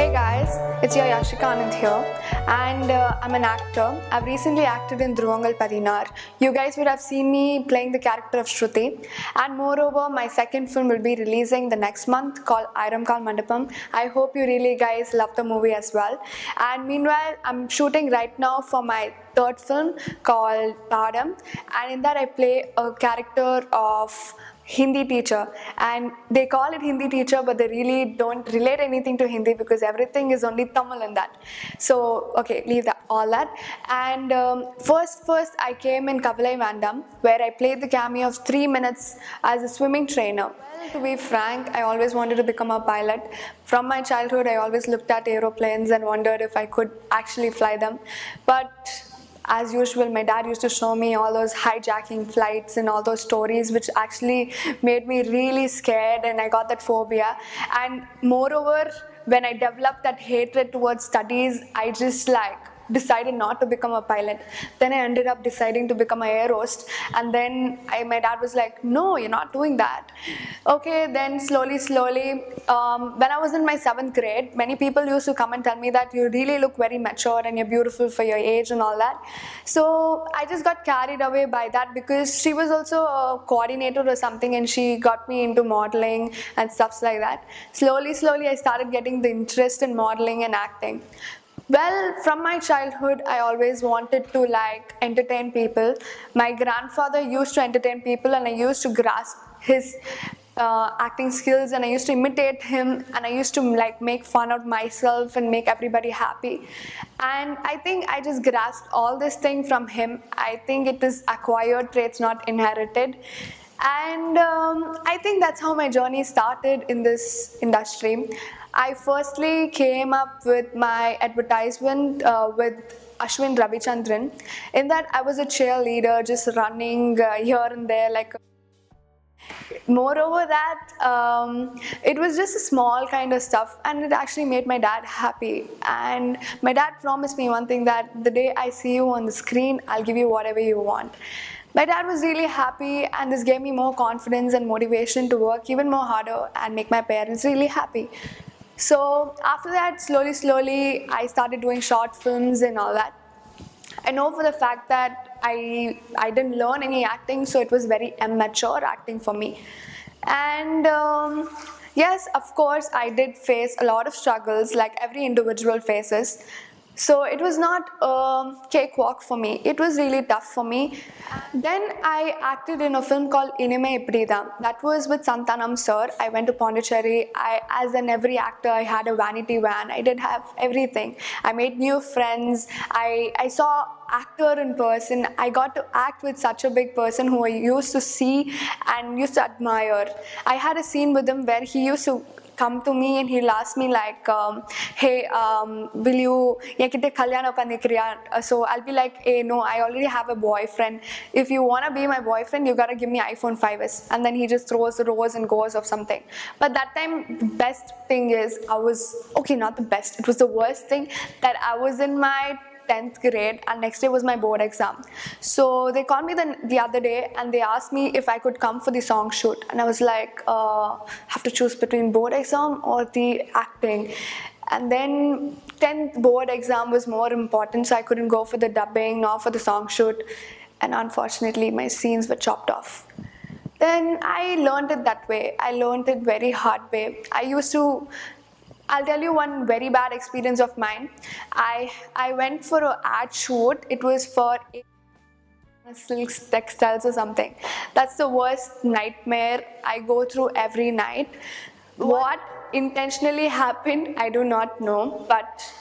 Hey guys, it's your Yashika Anand here, and I'm an actor. I've recently acted in Dhruvangal Padinar. You guys would have seen me playing the character of Shruti, and moreover, my second film will be releasing the next month called Ayramkal Mandapam. I hope you really guys love the movie as well. And meanwhile, I'm shooting right now for my third film called Padam, and in that I play a character of Hindi teacher, and they call it Hindi teacher, but they really don't relate anything to Hindi because everything is only Tamil in that. So okay, leave that all that. And first I came in Kavalai Vandam, where I played the cameo of 3 minutes as a swimming trainer. Well, to be frank, I always wanted to become a pilot. From my childhood, I always looked at aeroplanes and wondered if I could actually fly them, but as usual, my dad used to show me all those hijacking flights and all those stories, which actually made me really scared, and I got that phobia. And moreover, when I developed that hatred towards studies, I just decided not to become a pilot. Then I ended up deciding to become an air host, and then my dad was like, no, you're not doing that. Okay, then slowly, when I was in my 7th grade, many people used to come and tell me that you really look very mature and you're beautiful for your age and all that. So I just got carried away by that because she was also a coordinator or something, and she got me into modeling and stuff like that. Slowly, I started getting the interest in modeling and acting. Well, from my childhood, I always wanted to entertain people. My grandfather used to entertain people, and I used to grasp his acting skills, and I used to imitate him, and I used to make fun of myself and make everybody happy. And I think I just grasped all this thing from him. I think it is acquired traits, not inherited. And I think that's how my journey started in this industry. I firstly came up with my advertisement with Ashwin Ravichandran. In that, I was a cheerleader, just running here and there Moreover that, it was just a small kind of stuff, and it actually made my dad happy. And my dad promised me one thing, that the day I see you on the screen, I'll give you whatever you want. My dad was really happy, and this gave me more confidence and motivation to work even more harder and make my parents really happy. So after that, slowly, I started doing short films and all that. I know for the fact that I didn't learn any acting, so it was very immature acting for me. And yes, of course, I did face a lot of struggles like every individual faces. So it was not a cakewalk for me. It was really tough for me. Then I acted in a film called Inime Iprida. That was with Santanam sir. I went to Pondicherry. As in every actor, I had a vanity van. I did have everything. I made new friends. I saw actor in person. I got to act with such a big person who I used to see and used to admire. I had a scene with him where he used to come to me and he'll ask me hey, will you kalyana panikriya? So I'll be like, hey, no, I already have a boyfriend. If you want to be my boyfriend, you gotta give me iPhone 5s. And then he just throws the rose and goes of something. But that time, the best thing is not the best, it was the worst thing, that I was in my 10th grade, and next day was my board exam. So they called me the other day, and they asked me if I could come for the song shoot, and I was like, have to choose between board exam or the acting. And then 10th board exam was more important, so I couldn't go for the dubbing nor for the song shoot, and unfortunately my scenes were chopped off. Then I learned it that way. I learned it very hard way. I'll tell you one very bad experience of mine. I went for an ad shoot. It was for silk textiles or something. That's the worst nightmare I go through every night. What intentionally happened, I do not know, but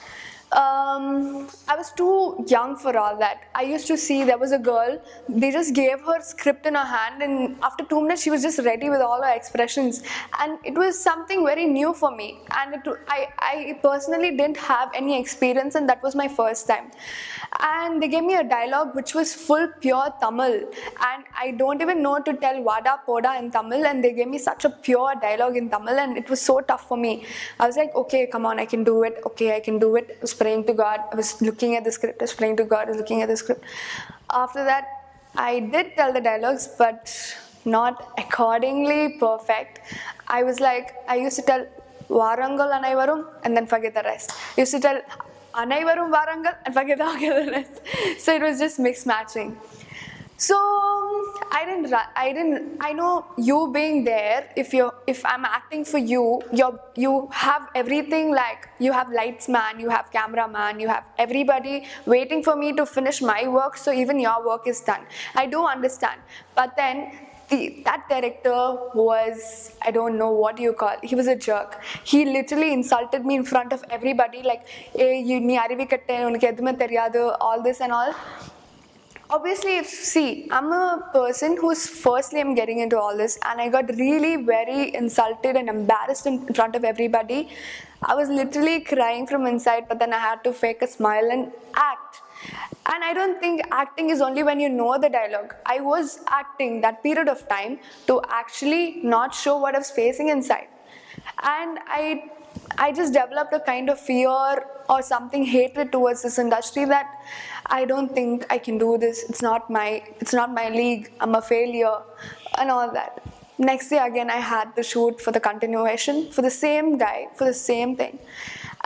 I was too young for all that. I used to see there was a girl, they just gave her script in her hand, and after 2 minutes she was just ready with all her expressions, and it was something very new for me, and I personally didn't have any experience, and that was my first time. And they gave me a dialogue which was full pure Tamil, and I don't even know to tell vada poda in Tamil, and they gave me such a pure dialogue in Tamil, and it was so tough for me. I was like, okay, come on, I can do it, okay, I can do it. I was praying to God, I was looking at the script, I was praying to God, I was looking at the script. After that, I did tell the dialogues, but not accordingly perfect. I was like, I used to tell, Varangal Anaivarum, and then forget the rest. He used to tell Anaivarum Varangal and forget the rest. So it was just mix matching. So I know you being there, if I'm acting for you, you have everything, like you have lights man, you have cameraman, you have everybody waiting for me to finish my work, so even your work is done. I do understand. But then that director was, I don't know what you call, he was a jerk. He literally insulted me in front of everybody, like, hey, you nee arivi katte, unakku edume theriyadu, all this and all. Obviously, see, I'm a person who's firstly I'm getting into all this, and I got really very insulted and embarrassed in front of everybody. I was literally crying from inside, but then I had to fake a smile and act. And I don't think acting is only when you know the dialogue. I was acting that period of time to actually not show what I was facing inside. And I just developed a kind of fear or something, hatred towards this industry, that I don't think I can do this. It's not my league. I'm a failure and all that. Next day again I had the shoot for the continuation for the same guy, for the same thing.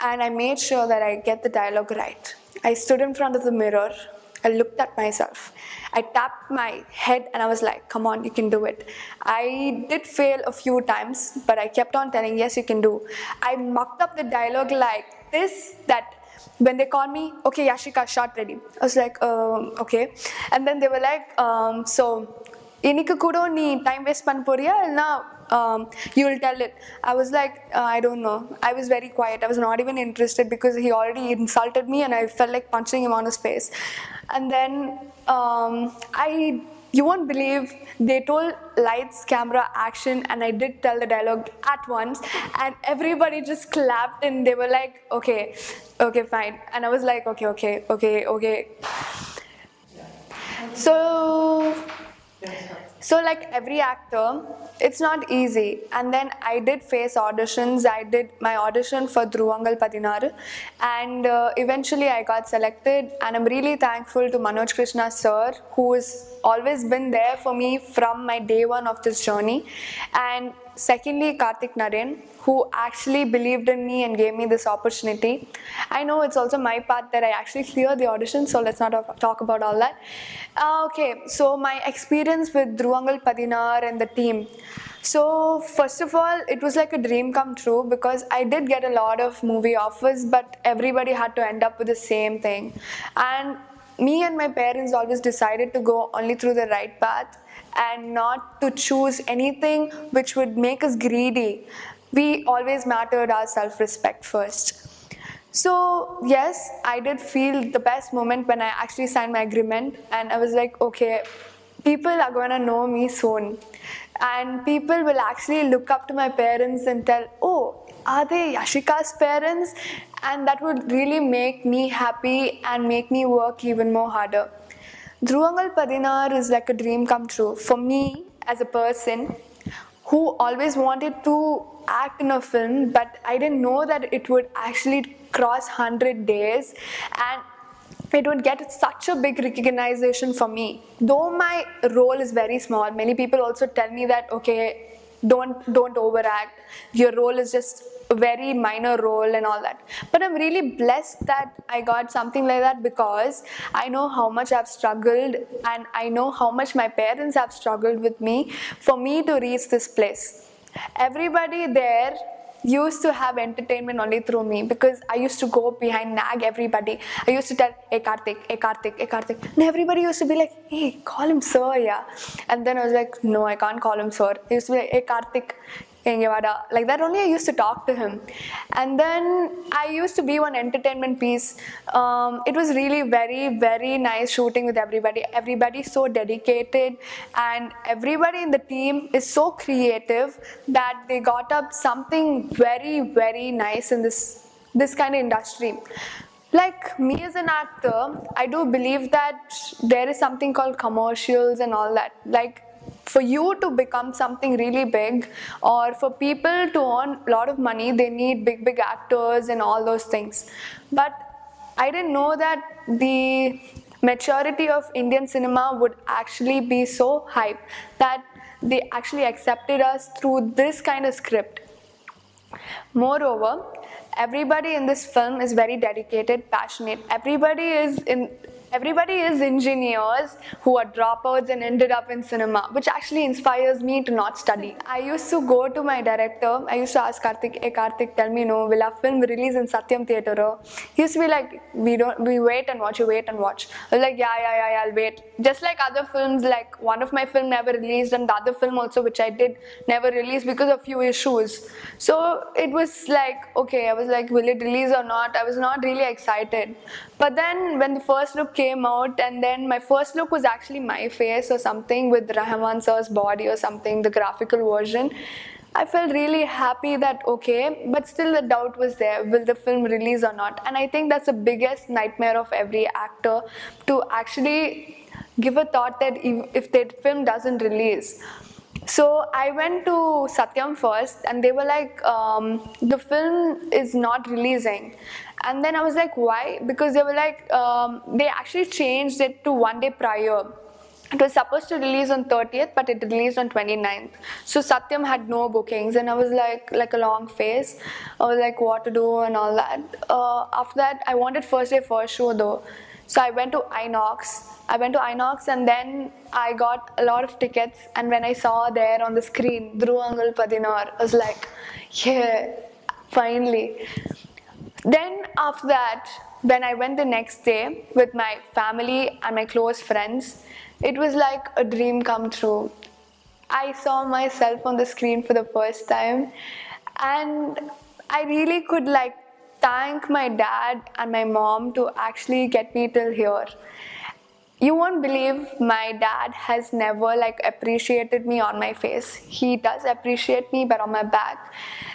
And I made sure that I get the dialogue right. I stood in front of the mirror. I looked at myself. I tapped my head and I was like, come on, you can do it. I did fail a few times, but I kept on telling, yes, you can do. I mucked up the dialogue like this, that when they called me, okay, Yashika, shot ready. I was like, okay. And then they were like, so, inikku kudo nee time waste panna poriya illna you will tell it. I was like, I don't know. I was very quiet. I was not even interested because he already insulted me and I felt like punching him on his face. And then you won't believe, they told lights, camera, action, and I did tell the dialogue at once, and everybody just clapped and they were like, okay, fine. And I was like, okay. So like every actor, it's not easy. And then I did face auditions. I did my audition for Dhruvangal Padinaru, and eventually I got selected. And I'm really thankful to Manoj Krishna sir, who has always been there for me from my day one of this journey. And secondly, Karthik Naren, who actually believed in me and gave me this opportunity. I know it's also my part that I actually cleared the audition, so let's not talk about all that. Okay, so my experience with Dhruvangal Padinar and the team. So first of all, it was like a dream come true because I did get a lot of movie offers, but everybody had to end up with the same thing. And me and my parents always decided to go only through the right path and not to choose anything which would make us greedy. We always mattered our self-respect first. So yes, I did feel the best moment when I actually signed my agreement, and I was like, okay, people are gonna know me soon. And people will actually look up to my parents and tell, oh, are they Yashika's parents? And that would really make me happy and make me work even more harder. Dhruvangal Padinar is like a dream come true for me as a person who always wanted to act in a film, but I didn't know that it would actually cross 100 days and it would get such a big recognition for me. Though my role is very small, many people also tell me that, okay, don't overact, your role is just a very minor role and all that. But I'm really blessed that I got something like that because I know how much I've struggled and I know how much my parents have struggled with me for me to reach this place. Everybody there used to have entertainment only through me because I used to go behind, nag everybody. I used to tell, hey Karthik, hey Karthik, hey Karthik. And everybody used to be like, hey, call him sir, yeah. And then I was like, no, I can't call him sir. He used to be like, hey Karthik, like that only I used to talk to him. And then I used to be one entertainment piece. It was really very, very nice shooting with everybody. Everybody's so dedicated and everybody in the team is so creative that they got up something very, very nice in this kind of industry. Like me as an actor, I do believe that there is something called commercials and all that. Like for you to become something really big or for people to earn a lot of money, they need big actors and all those things. But I didn't know that the maturity of Indian cinema would actually be so hype that they actually accepted us through this kind of script. Moreover, everybody in this film is very dedicated, passionate. Everybody is engineers who are dropouts and ended up in cinema, which actually inspires me to not study. I used to go to my director, I used to ask Karthik, hey Karthik, tell me, no, will our film release in Satyam Theatre? He used to be like, we wait and watch, you wait and watch. I was like, yeah, I'll wait. Just like other films, like one of my film never released and the other film also, which I did, never released because of few issues. So it was like, okay, I was like, will it release or not? I was not really excited. But then when the first look came out, and then my first look was actually my face or something with Rahman sir's body or something, the graphical version, I felt really happy that okay, but still the doubt was there, will the film release or not? And I think that's the biggest nightmare of every actor, to actually give a thought that if their film doesn't release. So I went to Satyam first and they were like, the film is not releasing. And then I was like, why? Because they were like, they actually changed it to one day prior. It was supposed to release on 30th, but it released on 29th. So Satyam had no bookings, and I was like a long face. I was like, what to do and all that. After that, I wanted first day first show though. So I went to Inox. And then I got a lot of tickets. And when I saw there on the screen, Dhruvangal Padinar, I was like, yeah, finally. Then after that, when I went the next day with my family and my close friends, it was like a dream come true. I saw myself on the screen for the first time, and I really could like thank my dad and my mom to actually get me till here. You won't believe my dad has never like appreciated me on my face. He does appreciate me, but on my back.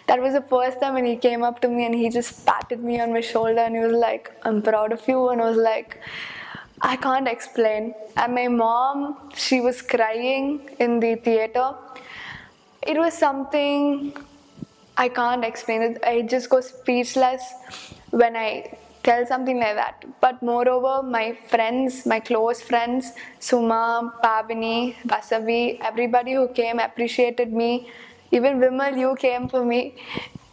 That was the first time when he came up to me and he just patted me on my shoulder and he was like, I'm proud of you. And I was like, I can't explain. And my mom, she was crying in the theater. It was something I can't explain it. I just go speechless when I tell something like that. But moreover, my friends, my close friends, Suma, Pavini, Vasavi, everybody who came appreciated me. Even Vimal, you came for me.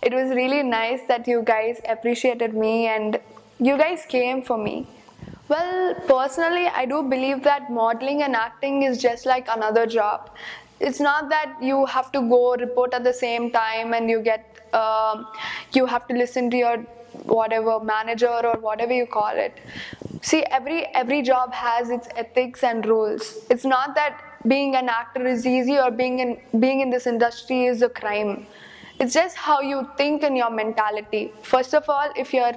It was really nice that you guys appreciated me and you guys came for me. Well, personally, I do believe that modeling and acting is just like another job. It's not that you have to go report at the same time and you have to listen to your whatever manager or whatever you call it. See, every job has its ethics and rules. It's not that being an actor is easy or being in this industry is a crime. It's just how you think and your mentality. First of all, if you're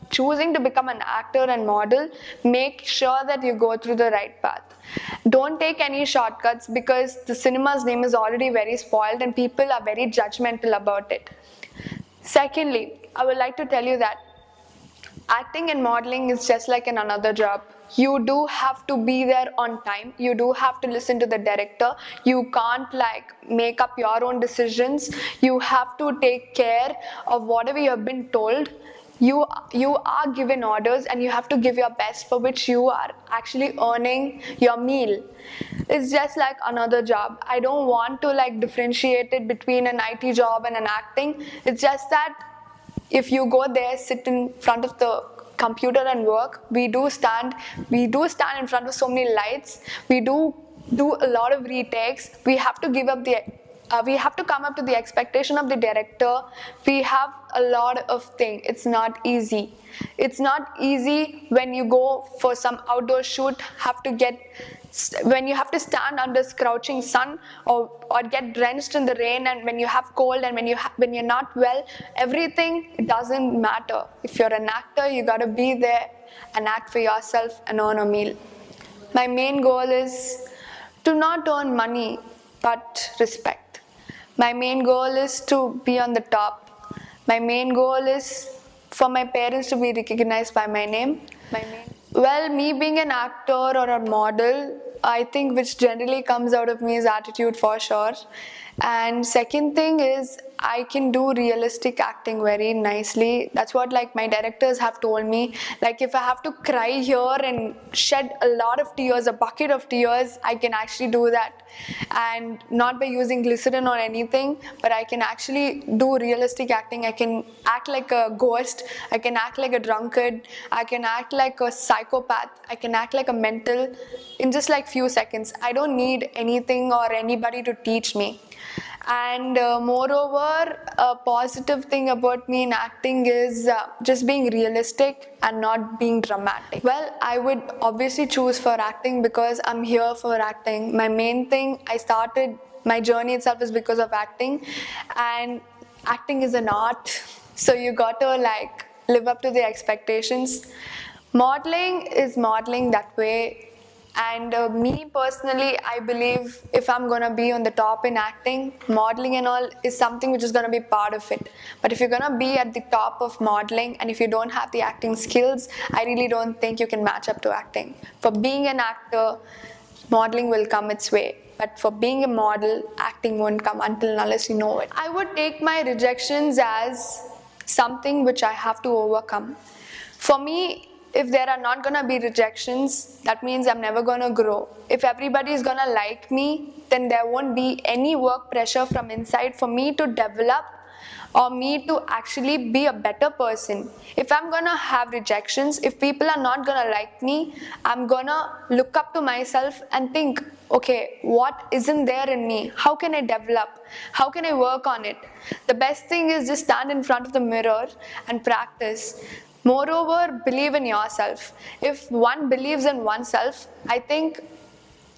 choosing to become an actor and model, make sure that you go through the right path. Don't take any shortcuts because the cinema's name is already very spoiled and people are very judgmental about it. Secondly, I would like to tell you that acting and modeling is just like another job. You do have to be there on time. You do have to listen to the director. You can't like make up your own decisions. You have to take care of whatever you have been told. You are given orders and you have to give your best, for which you are actually earning your meal. It's just like another job. I don't want to like differentiate it between an IT job and an acting. It's just that if you go there, sit in front of the computer and work, we do stand in front of so many lights. We do a lot of retakes. We have to come up to the expectation of the director. We have a lot of things. It's not easy. It's not easy when you go for some outdoor shoot, when you have to stand under scorching sun or get drenched in the rain, and when you have cold and when you're not well, everything, it doesn't matter. If you're an actor, you gotta be there and act for yourself and earn a meal. My main goal is to not earn money, but respect. My main goal is to be on the top. My main goal is for my parents to be recognized by my name. Well, me being an actor or a model, I think which generally comes out of me is attitude for sure. And second thing is, I can do realistic acting very nicely. That's what like my directors have told me. Like if I have to cry here and shed a lot of tears, a bucket of tears, I can actually do that. And not by using glycerin or anything, but I can actually do realistic acting. I can act like a ghost, I can act like a drunkard, I can act like a psychopath, I can act like a mental in just like few seconds. I don't need anything or anybody to teach me. And moreover, a positive thing about me in acting is just being realistic and not being dramatic. Well, I would obviously choose for acting because I'm here for acting. My main thing, I started my journey itself is because of acting, and acting is an art, so you got to like live up to the expectations. Modeling is modeling that way. And me personally, I believe if I'm gonna be on the top in acting, modeling and all is something which is gonna be part of it. But if you're gonna be at the top of modeling and if you don't have the acting skills, I really don't think you can match up to acting. For being an actor, modeling will come its way. But for being a model, acting won't come until and unless you know it. I would take my rejections as something which I have to overcome. For me, if there are not gonna be rejections, that means I'm never gonna grow. If everybody is gonna like me, then there won't be any work pressure from inside for me to develop or me to actually be a better person. If I'm gonna have rejections, if people are not gonna like me, I'm gonna look up to myself and think, okay, what isn't there in me? How can I develop? How can I work on it? The best thing is just stand in front of the mirror and practice. Moreover, believe in yourself. If one believes in oneself, I think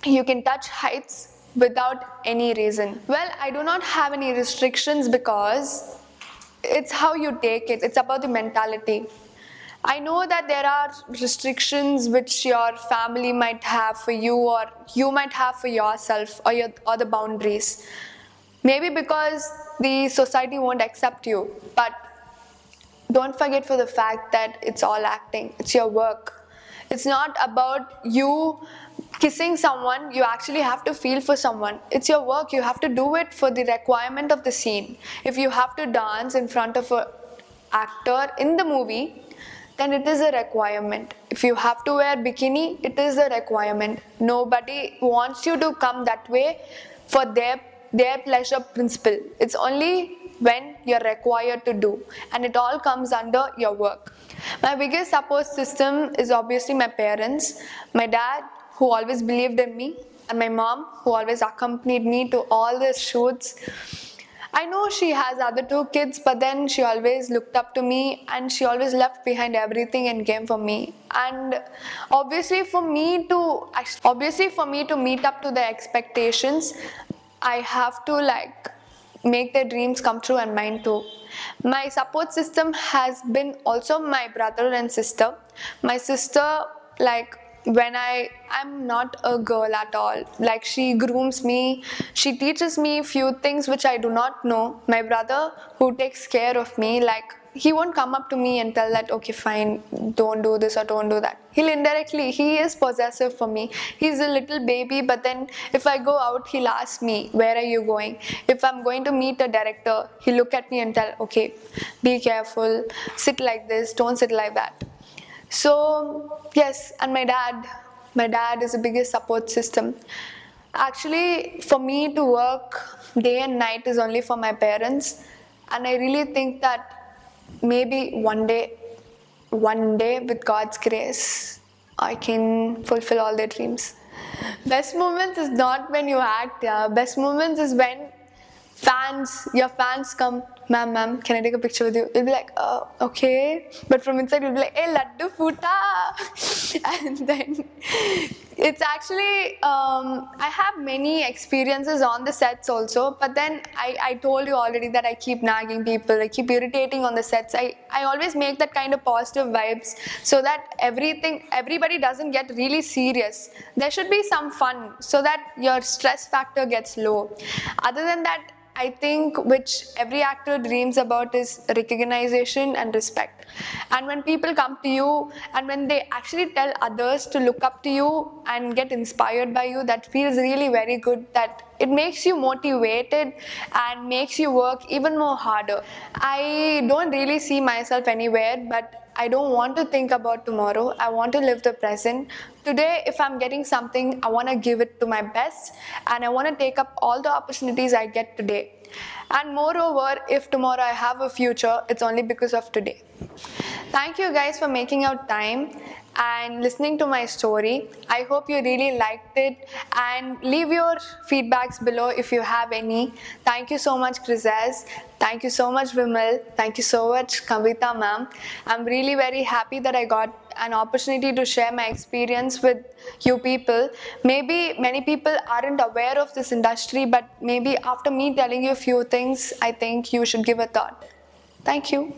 you can touch heights without any reason. Well, I do not have any restrictions because it's how you take it. It's about the mentality. I know that there are restrictions which your family might have for you or you might have for yourself or the boundaries. Maybe because the society won't accept you, but don't forget for the fact that it's all acting. It's your work. It's not about you kissing someone. You actually have to feel for someone. It's your work. You have to do it for the requirement of the scene. If you have to dance in front of an actor in the movie, then it is a requirement. If you have to wear bikini, it is a requirement. Nobody wants you to come that way for their pleasure principle. It's only when you're required to do, and it all comes under your work. My biggest support system is obviously my parents, my dad who always believed in me, and my mom who always accompanied me to all the shoots. I know she has other two kids, but then she always looked up to me and she always left behind everything and came for me. And obviously for me to meet up to the expectations, I have to like make their dreams come true and mine too. My support system has been also my brother and sister. My sister, like when I'm not a girl at all, like she grooms me, she teaches me few things which I do not know. My brother who takes care of me, like he won't come up to me and tell that okay fine, don't do this or don't do that. He is possessive for me. He's a little baby, but then if I go out, he'll ask me, where are you going? If I'm going to meet a director, he'll look at me and tell, okay, be careful, sit like this, don't sit like that. So yes, and my dad is the biggest support system. Actually, for me to work day and night is only for my parents, and I really think that maybe one day with God's grace, I can fulfill all their dreams. Best moments is not when you act, yeah. Best moments is when your fans come, ma'am, can I take a picture with you? You'll be like, oh, okay. But from inside you'll be like, hey, laddu futa. And then it's actually, I have many experiences on the sets also, but then I told you already that I keep nagging people, I keep irritating on the sets. I always make that kind of positive vibes so that everybody doesn't get really serious. There should be some fun so that your stress factor gets low. Other than that, I think which every actor dreams about is recognition and respect. And when people come to you and when they actually tell others to look up to you and get inspired by you, that feels really very good, that it makes you motivated and makes you work even more harder. I don't really see myself anywhere, but I don't want to think about tomorrow. I want to live the present. Today, if I'm getting something, I want to give it to my best, and I want to take up all the opportunities I get today. And moreover, if tomorrow I have a future, it's only because of today. Thank you guys for making out time and listening to my story. I hope you really liked it, and leave your feedbacks below if you have any. Thank you so much, Chryzaz. Thank you so much, Vimal. Thank you so much, Kavita ma'am. I'm really very happy that I got an opportunity to share my experience with you people. Maybe many people aren't aware of this industry, but maybe after me telling you a few things, I think you should give a thought. Thank you.